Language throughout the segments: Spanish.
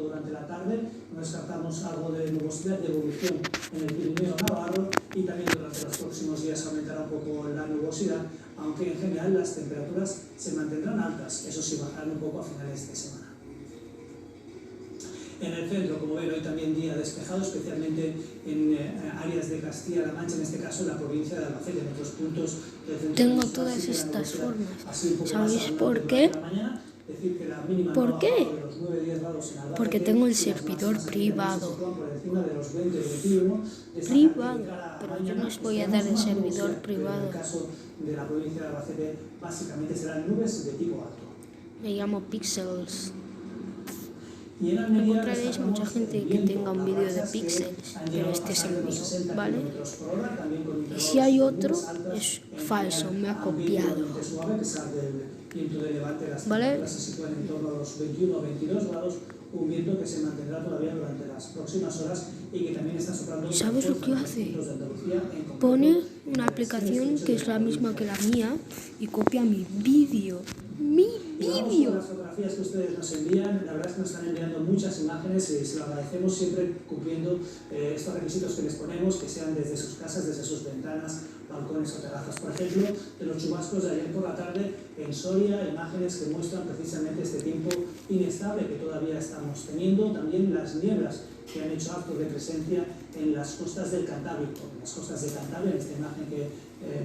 durante la tarde, no descartamos algo de nubosidad, de evolución en el Pirineo Navarro, y también durante los próximos días aumentará un poco la nubosidad, aunque en general las temperaturas se mantendrán altas, eso sí, bajarán un poco a finales de semana. En el centro, como ven, hoy también día despejado, especialmente en áreas de Castilla-La Mancha, en este caso en la provincia de Albacete, en otros puntos del centro. Tengo todas estas formas. ¿Sabéis por qué? ¿Por qué? Porque tengo el servidor privado. Pero yo no os voy a dar el servidor privado. Me llamo Pixels. Encontraréis mucha gente que tenga un vídeo de Pixels, pero este es el mío, ¿vale? Y si hay otro, es falso, me ha copiado. ¿Vale? Un viento que se mantendrá todavía durante las próximas horas y que también está soplando. ¿Sabes lo que hace? Pone una aplicación que es la misma que la mía y copia mi vídeo. Las fotografías que ustedes nos envían, la verdad es que nos están enviando muchas imágenes y se lo agradecemos, siempre cumpliendo estos requisitos que les ponemos, que sean desde sus casas, desde sus ventanas, balcones o terrazas. Por ejemplo, de los chubascos de ayer por la tarde en Soria, imágenes que muestran precisamente este tiempo inestable que todavía estamos teniendo. También las nieblas que han hecho actos de presencia en las costas del Cantábrico, en esta imagen que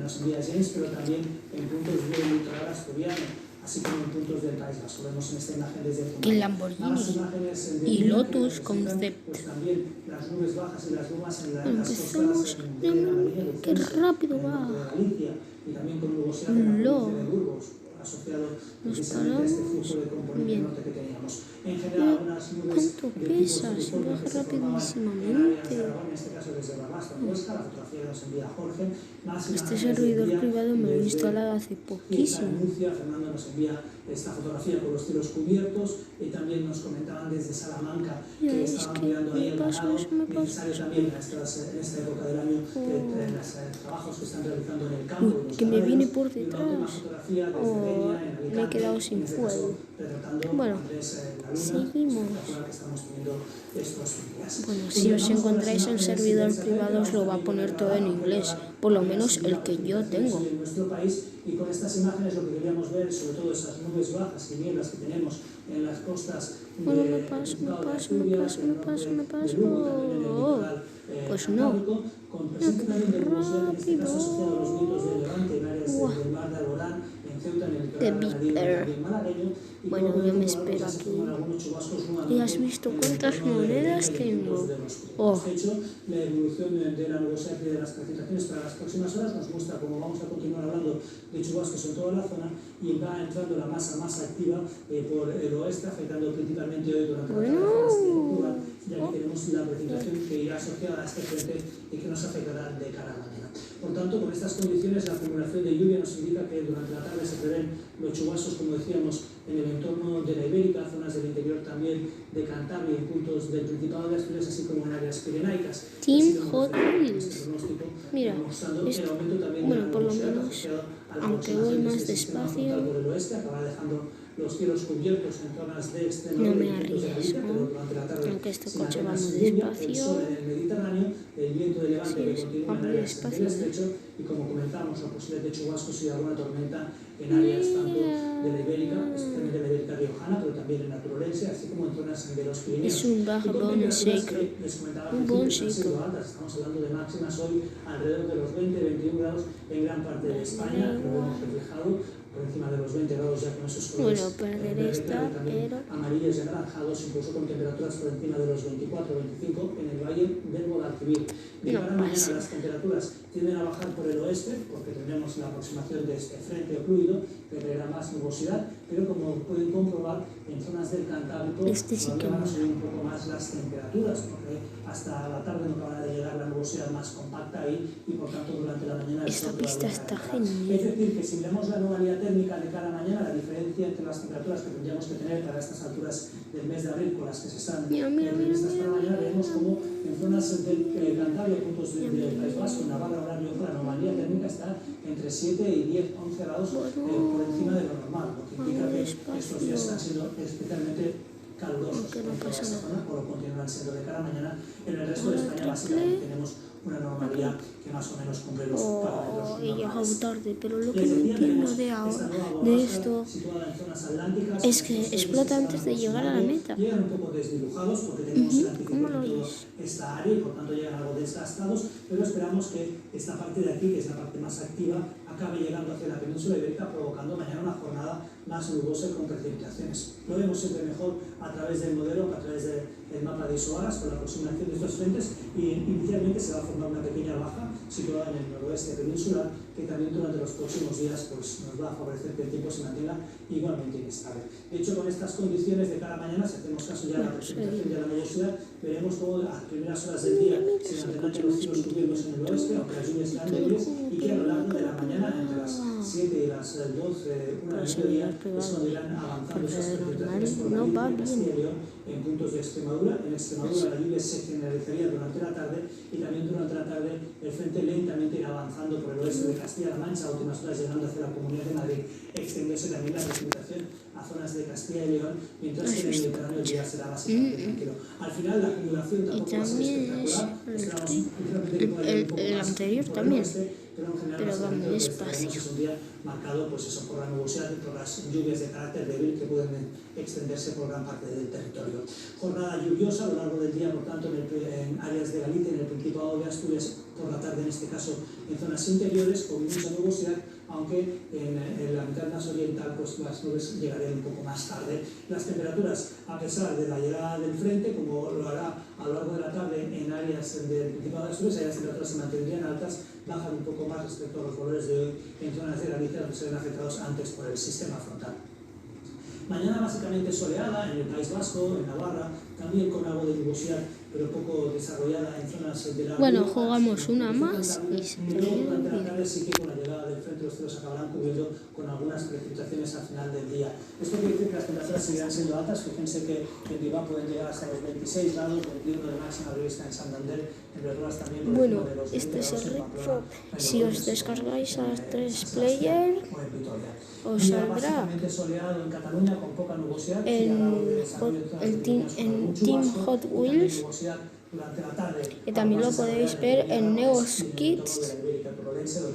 nos envía James, pero también en puntos del litoral asturiano, así como en puntos del País Vasco. Vemos en esta imagen desde el Lamborghini y Lotus Concept. Pues también las nubes bajas y las brumas en las costas de Galicia, qué rápido va. Y también con nubosidad en la provincia de Burgos, asociado precisamente a este flujo de componente norte que teníamos. En general, algunas nubes ¿cuánto pesas? Baja rapidísimamente. En este caso desde Barbastro, Huesca, la fotografía que nos envía Jorge. Este servidor privado me lo he instalado hace poquísimo. Fernando nos envía esta fotografía con los cielos cubiertos, y también nos comentaban desde Salamanca que estaban mirando ahí el ganado, necesario también en esta época del año, los trabajos que están realizando en el campo. Que me viene por detrás. Me he quedado sin fuego. Bueno, seguimos. Bueno, si os encontráis un servidor privado os lo va a poner todo en inglés, por lo menos el que yo tengo. Y con estas imágenes lo que queríamos ver, sobre todo esas nubes bajas y nieblas que tenemos en las costas de Bueno, me paso. Pues no. De Bitter. Bueno, yo me espero aquí. ¿Y has visto cuántas monedas tengo? Oh. La evolución de la nubosidad y de las precipitaciones para las próximas horas nos muestra cómo vamos a continuar hablando de chubascos en toda la zona, y va entrando la masa más activa por el oeste, afectando principalmente hoy durante la tarde, ya que tenemos la precipitación que irá asociada a este frente y que nos afectará de cara a mañana. Por tanto, con estas condiciones, la acumulación de lluvia nos indica que durante la tarde se prevén los chubascos, como decíamos, en el entorno de la Ibérica, zonas del interior también de Cantabria y puntos del Principado de Asturias, así como en áreas pirenaicas. Team Hot Wheels. Mira, esto, bueno, por lo menos, aunque voy más despacio, los cielos cubiertos en zonas de extremo no me arriesgo, aunque este coche va muy despacio. El viento de levante que continúa en áreas del despacio. estrecho, y como comentamos, la posibilidad de chubascos y alguna tormenta en áreas tanto de la Ibérica, especialmente de la Ibérica riojana, pero también en la Turolense, así como en zonas de los Pirineos. Es un bone shaker. Un bone shaker. Estamos hablando de máximas hoy alrededor de los 20-21 grados en gran parte de España, lo vemos reflejado por encima de los 20 grados ya con esos colores. Bueno, perderé esta, pero amarillos y anaranjados, incluso con temperaturas por encima de los 24-25 en el valle del Guadalquivir. De cara a mañana las temperaturas tienden a bajar por el oeste, porque tendremos la aproximación de este frente ocluido que traerá más nubosidad, pero como pueden comprobar, en zonas del Cantábrico van a subir un poco más las temperaturas, porque hasta la tarde no acabará de llegar la nubosidad más compacta ahí, y por tanto durante la mañana esta pista está genial. Es decir, que si miramos la anomalía térmica de cada mañana, la diferencia entre las temperaturas que tendríamos que tener para estas alturas del mes de abril con las que se están previstas para mañana, vemos como en zonas del Cantabria, puntos del País Vasco, en Navarra, Orán y Ojo, la anomalía térmica está entre 7 y 10-11 grados por encima de lo normal, lo que indica que estos días están siendo especialmente calurosos aunque no en toda pasa esa nada. zona, o lo continuarán siendo de cara a mañana. En el resto de España básicamente tenemos una normalidad que más o menos cumple los parámetros He llegado normales. tarde, pero lo que Les no decía, entiendo tenemos de esta ahora, nueva de borrasca esto, situada en zonas atlánticas, es que los explota frentes antes se de van llegar a la aproximando, meta. llegan un poco desdibujados porque tenemos el ¿Cómo anticiclón lo en toda oyes? esta área y por tanto llegan algo desgastados, pero esperamos que esta parte de aquí, que es la parte más activa, acabe llegando hacia la península ibérica, provocando mañana una jornada más nubosa y con precipitaciones. Lo vemos siempre mejor a través del modelo, a través del mapa de Isoaras, con la aproximación de estos frentes, y inicialmente se va a formar una pequeña baja situada en el noroeste peninsular, que también durante los próximos días pues, nos va a favorecer que el tiempo se mantenga igualmente inestable. De hecho, con estas condiciones de cara a mañana, si hacemos caso ya a la precipitación y a la nubosidad, veremos cómo a primeras horas del día se mantendrán los cielos cubiertos en el oeste, aunque las lluvias serán débiles, y que a lo largo de la mañana, entre las 7 y las 12, una del mediodía, es cuando irán avanzando esas precipitaciones por Galicia, Castilla y León, en puntos de Extremadura. En Extremadura la lluvia se generalizaría durante la tarde y también durante la tarde el frente lentamente irá avanzando por el oeste de Castilla-La Mancha, a últimas horas llegando hacia la Comunidad de Madrid, extendiéndose también la precipitación a zonas de Castilla y León, mientras que en el Mediterráneo el día será bastante tranquilo. Al final la acumulación tampoco va a ser espectacular, esperamos que pueda ir un poco más anterior por el también, oeste, pero en general pero va muy básicamente lo que despacio. esperamos es un día marcado pues eso, por la nubosidad y por las lluvias de carácter débil que pueden extenderse por gran parte del territorio. Jornada lluviosa a lo largo del día, por tanto, en áreas de Galicia, en el Principado de Asturias, por la tarde en este caso en zonas interiores con mucha nubosidad, aunque en la mitad más oriental pues las nubes llegarían un poco más tarde. Las temperaturas, a pesar de la llegada del frente, como lo hará a lo largo de la tarde en áreas del Principado de Asturias, las temperaturas se mantendrían altas, bajan un poco más respecto a los valores de hoy en zonas de Galicia donde se ven afectados antes por el sistema frontal. Mañana básicamente soleada en el País Vasco, en Navarra, también con algo de nubosidad, pero poco desarrollada en zonas de la Bueno, Rioja, jugamos una más y se luego durante la termina. tarde sí que con la llegada del frente los cielos acabarán cubriendo con algunas precipitaciones al final del día. Esto quiere decir que las temperaturas seguirán siendo altas. Fíjense que en Bilbao pueden llegar hasta los 26 grados, 21 de máxima prevista en Santander, en Verduras también por Bueno, encima de los 20 este es grados el en Pamplona, retro. Si os descargáis a 3 player, o en Vitoria. os Día saldrá básicamente soleado en Cataluña con poca nubosidad, en Team Hot Wheels, que también lo podéis ver en Neos Kids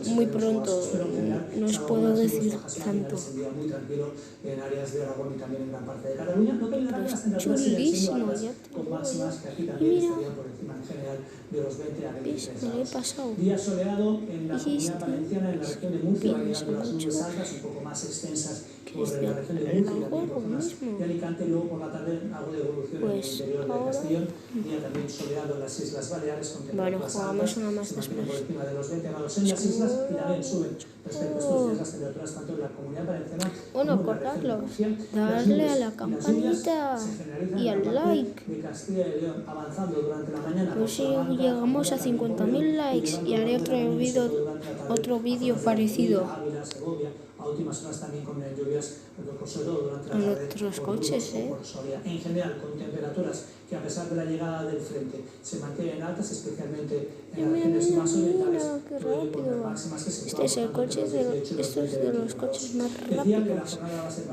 muy pronto. No os puedo decir tanto. Muy tranquilo en áreas de Aragón y también en gran parte de Cataluña. No te olvidarás que las temperaturas siguen siendo Chulísimo, altas, ya te con digo. máximas que aquí Y también mira, estarían por encima en general de los 20 a ¿ves? 23 Me lo he grados. pasado. Día soleado en la Y Comunidad este, Valenciana, en la región de Murcia, van pienso llegando las nubes mucho altas, un poco más extensas que por es la región de Murcia y también por juego zonas mismo. de Alicante. Luego por la tarde algo de evolución en el Pues interior de ahora, Castellón. Día también soleado en las Islas Baleares con bueno, temperaturas jugamos altas, una más se mantienen por después. encima de los 20 grados en las islas y también suben respecto a estos días las temperaturas tanto en la Comunidad Valenciana Bueno, como en la región de acordaros, Murcia. darle a la Las lluvias campanita se generalizan y en al la parte like. de Castilla y León, avanzando durante la mañana. Pues si llegamos a 50.000 likes y haré otro vídeo parecido Ávila, Segovia, a últimas horas también con lluvias, sobre todo durante la en tarde. otros por coches, Burgos o por Soria. En general, con temperaturas que a pesar de la llegada del frente se mantienen altas, especialmente en las regiones más orientales, qué puede poner rápido. máximas que se Este es el coche esto es de los coches más rápidos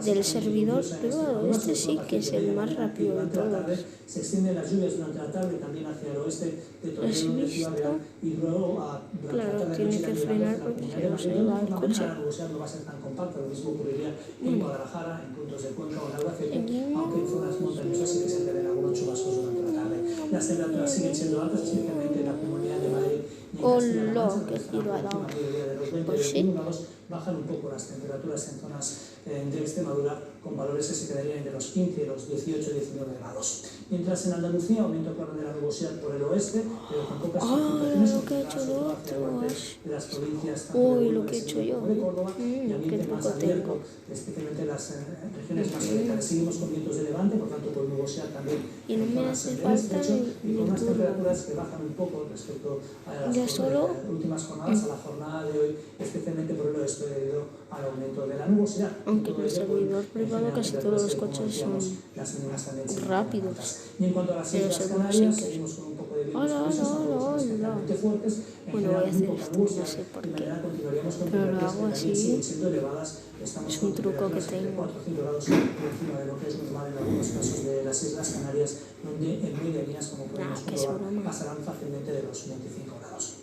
del servidor privado. Este sí que es el más rápido de todos. Se extienden las lluvias durante la tarde también hacia el oeste de Toledo, de Ciudad Real, y luego durante la Claro, tarde tiene noche que irán frenar llegando hacia la porque Comunidad se de os Madrid. va el Por la coche. mañana la nubosidad no va a ser tan compacta, lo mismo ocurriría en Guadalajara, en puntos de Cuenca o en Albacete, aunque en zonas montañosas sí que se prevén algunos chubascos durante la tarde. Las temperaturas siguen siendo altas, especialmente en la Comunidad de Madrid y en Castilla-La Mancha, ¡Hola! ¡Qué giro ha dado! de los 20 Pues sí. 21 grados, bajan un poco las temperaturas en zonas de Extremadura con valores que se quedarían entre los 15 y los 18 19 grados. Mientras en Andalucía aumento claro de la nubosidad por el oeste, pero con pocas precipitaciones, lo que he hecho sobre todo yo, hacia el norte de las provincias tanto de Uy, lo Huelva que he y hecho Sevilla yo. como de Córdoba, y Qué ambiente más truco abierto, tengo. especialmente las regiones más orientales. Seguimos con vientos de levante, por tanto con nubosidad también Y no en me zonas hace del falta estrecho, y ni con unas turbo. temperaturas que bajan un poco respecto a las Ya solo últimas jornadas, a la jornada de hoy, especialmente por el oeste debido al aumento de la nubosidad. Aunque Todo en el ello, servidor en privado general, casi temperaturas todos los que, como coches decíamos, son las mínimas también se rápidos. mantienen altas. Y en cuanto a las Pero Islas según Canarias, siempre. seguimos con un poco de vientos fríos son especialmente fuertes, en Bueno, voy a general muy hacer poca esto, luz, no sé por de qué, manera continuaríamos con pero lo temperaturas hago que también siguen así. siendo elevadas. Estamos Es con un truco que temperaturas entre tengo. 4 o 5 grados por encima de lo que es normal en algunos casos de las Islas Canarias, donde en medianías, como podemos Que es comprobar, broma. pasarán fácilmente de los 25 grados.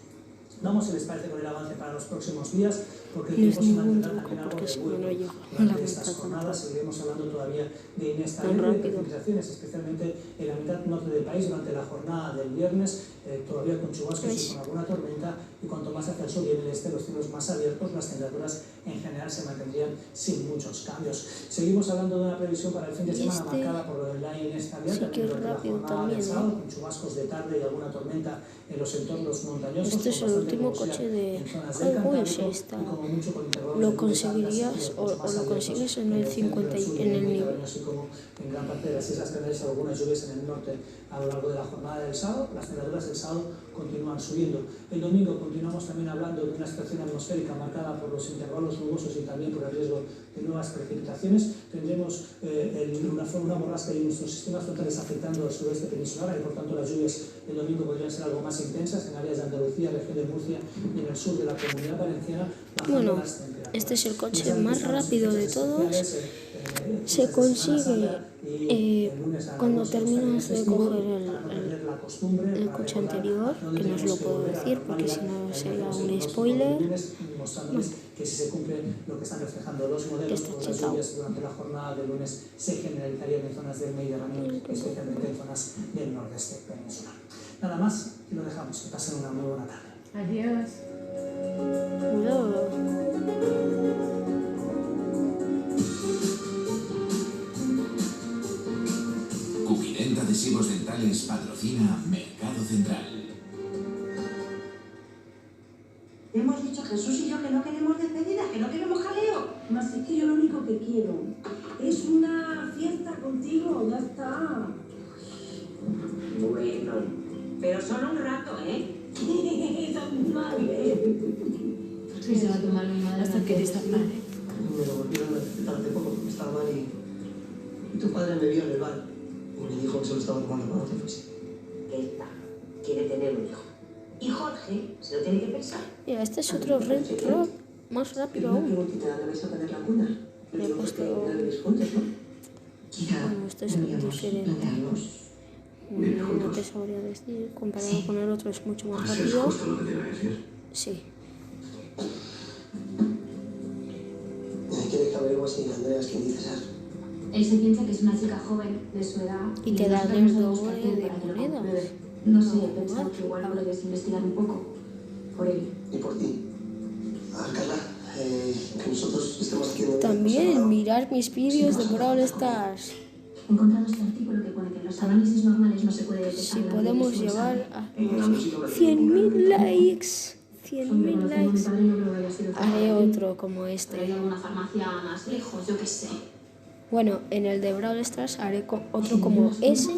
Vamos, si les parece, con el avance para los próximos días, porque el No es tiempo se ningún mantendrá truco, también algo porque si no, no revuelto. llego a la Durante mitad estas jornadas tanto. seguiremos hablando todavía de Tan inestabilidad y de rápido. precipitaciones, especialmente en la mitad norte del país durante la jornada del viernes, todavía con chubascos y con alguna tormenta, y cuanto más hacia el sur y en el este, los cielos más abiertos, las temperaturas en general se mantendrían sin muchos cambios. Seguimos hablando de una previsión para el fin de semana marcada por la inestabilidad, sí que es durante la rápido jornada también, del sábado, con chubascos de tarde y alguna tormenta en los entornos montañosos. Este es el último coche de Hot Wheels. ¿Lo conseguirías o lo consigues en el 50 en el nivel? Así como en gran parte de las Islas Canarias, algunas lluvias en el norte a lo largo de la jornada del sábado. Las temperaturas del sábado continúan subiendo. El domingo continuamos también hablando de una situación atmosférica marcada por los intervalos nubosos y también por el riesgo de nuevas precipitaciones. Tendremos una borrasca y nuestros sistemas frontales afectando al sureste peninsular, y por tanto las lluvias el domingo podrían ser algo más intensas en áreas de Andalucía, región de Murcia y en el sur de la Comunidad Valenciana. Bueno, este es el coche más rápido de todos. Se consigue cuando terminas de coger el coche anterior, que no os lo puedo decir porque si no sería un spoiler. Que si se cumple lo que están reflejando los modelos, las lluvias durante la jornada de lunes se generalizarían en zonas del Mediterráneo, especialmente en zonas del nordeste peninsular. Nada más, y lo dejamos. Que pasen una muy buena tarde. Adiós. Cuidado. Cubilent Adhesivos Dentales patrocina Mercado Central. Hemos dicho Jesús y yo que no queremos despedida, que no queremos jaleo. Más es que yo lo único que quiero es una fiesta contigo, ya está. Bueno, pero solo un rato, ¿eh? Sí, se va a tomar mi madre hasta que destapar. Me lo volvieron a detectar hace poco porque estaba mal y tu padre me vio en el bar y me dijo que se lo estaba tomando cuando te fuiste. Esta quiere tener un hijo. Y Jorge se lo tiene que pensar. Mira, este es otro retro más rápido Una aún. preguntita, ¿la vais a poner la cuna? Le he puesto... La veréis juntos, ¿no? Bueno, este es diferente. No te sabría decir. Comparado con el otro es mucho más rápido. ¿Es justo lo que te iba a decir? Sí. ¿Quiere que averigüe si Andrea es quien dice ser? Él se piensa que es una chica joven de su edad. Y te dan el doble de monedas. No sé, he pensado que igual podrías investigar un poco por él. Y por ti. A ver, Carla, que nosotros estemos haciendo... También mirar mis vídeos de Brawl Stars. He encontrado este artículo que pone que en los análisis normales no se puede detectar. Si la podemos bebida llegar a expulsada. 100.000 likes. 100.000 Hombre, conociendo a mi likes. padre, no creo que haya sido tan Haré fácil. otro como Pero hay este. alguna farmacia más lejos, yo qué sé. Bueno, en el de Brawl Stars haré otro como ese.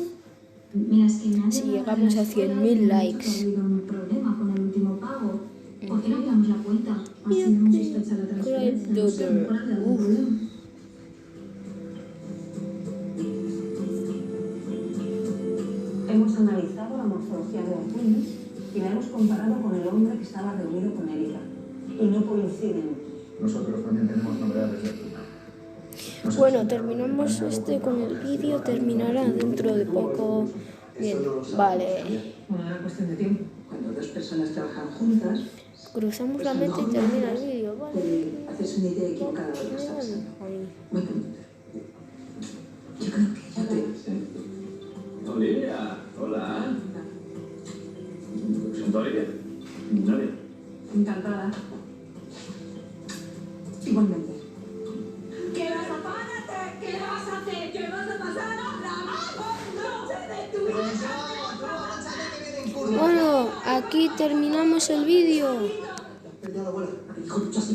Mira, es que me han Si llamado llegamos de la a escuela 100.000 y me han likes. dicho que ha habido un problema con el último pago. ¿Por qué no llevamos la cuenta? Así Mira no que- sospecha la Cry transferencia. No sé, a lo mejor Dogger. hay algún Uf. problema. Hemos analizado la morfología de los niños y la hemos comparado con el hombre que estaba reunido con Erika. Y no coinciden. Nosotros también tenemos novedades de Tuna. Bueno, terminamos este con el vídeo. Terminará dentro de poco. Bien, vale. Bueno, era cuestión de tiempo. Cuando dos personas trabajan juntas, Cruzamos la meta y termina el vídeo. Vale. te haces una idea equivocada de lo que está pasando. Ahí. Muy pronto. Yo creo que ya te... Olivia, hola. ¿Siento Olivia? Nadia. Encantada. Igualmente. ¿Qué vas a párate? ¿Qué vas a hacer? ¿Qué vas a pasar la noche de tu vida? Bueno, aquí terminamos el vídeo. Perdón, abuela. Hijo, tú has